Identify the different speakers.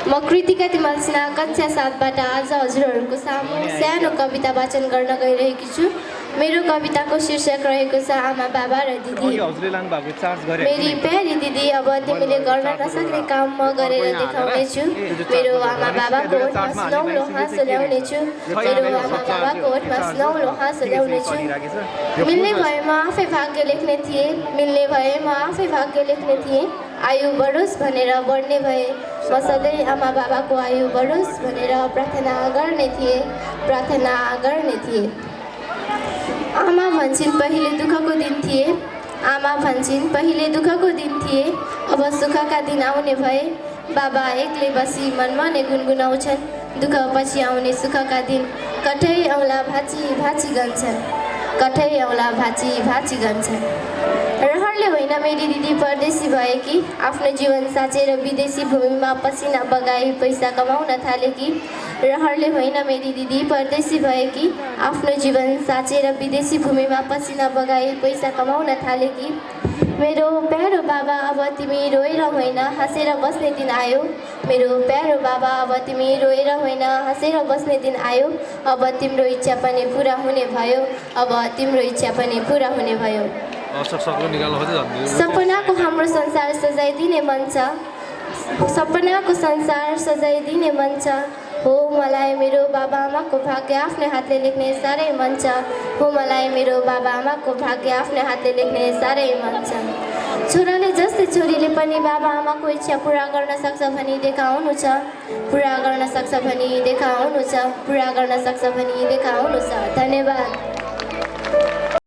Speaker 1: म कृतिका तिमल सिन्हा कक्षा 7बाट आज हजुरहरूको सामु सानो कविता वाचन गर्न गइरहेकी छु। मेरो कविताको शीर्षक रहेको छ आमा बाबा र दिदी। मेरी प्यारी दिदी, अब तिमीले गर्न नसक्ने काम म गरेर देखाउनेछु। मेरो आमा बाबाको ओठमा सुनौलो हाँसो ल्याउनेछु। मेरो आमा बाबाको ओठमा सुनौलो हाँसो ल्याउनेछु। मिल्ने भए म आफै भाग्य लेख्ने थिएँ, मिल्ने भए म आफै भाग्य लेख्ने थिएँ। आयु बढोस् भनेर बढ्ने भए म सधैँ आमा बाबाको आयु बढोस् भनेर प्रार्थना गर्ने थिएँ। आमा भन्छन् पहिले दुःखको दिन थिए, आमा भन्छन् पहिले दुःखको दिन थिए। अब सुखका दिन आउने भए बाबा एक्लै बसी मनमने गुनगुनाउँछन्। दुःख पछि आउने सुखका दिन कठै औँला भाँची भाँची गन्छन्, कठै औँला भाँची भाँची गन्छन्। रहरले होइन मेरी दिदी परदेशी भएकी, आफ्नो जीवन साचेर विदेशी भूमिमा पसिना बगाई पैसा कमाउन थालेकी। रहरले होइन मेरी दिदी परदेशी भएकी, आफ्नो जीवन साचेर विदेशी भूमिमा पसिना बगाई पैसा कमाउन थालेकी। मेरो प्यारो बाबा, अब तिमी रोएर होइन हाँसेर बस्ने दिन आयो। मेरो प्यारो बाबा, अब तिमी रोएर होइन हाँसेर बस्ने दिन आयो। अब तिम्रो इच्छा पनि पुरा हुने भयो, अब तिम्रो इच्छा पनि पुरा हुने भयो। सपनाको हाम्रो संसार सजाइदिने मन छ, सपनाको संसार सजाइदिने मन छ। हो मलाई मेरो बाबा आमाको भाग्य आफ्नै हातले लेख्ने साह्रै मन छ। हो मलाई मेरो बाबा आमाको भाग्य आफ्नै हातले लेख्ने साह्रै मन छ। छोराले जस्तै छोरीले पनि बाबा आमाको इच्छा पुरा गर्न सक्छ भनी देखाउनु छ, पुरा गर्न सक्छ भनी देखाउनु छ, पुरा गर्न सक्छ भनी देखाउनु छ। धन्यवाद।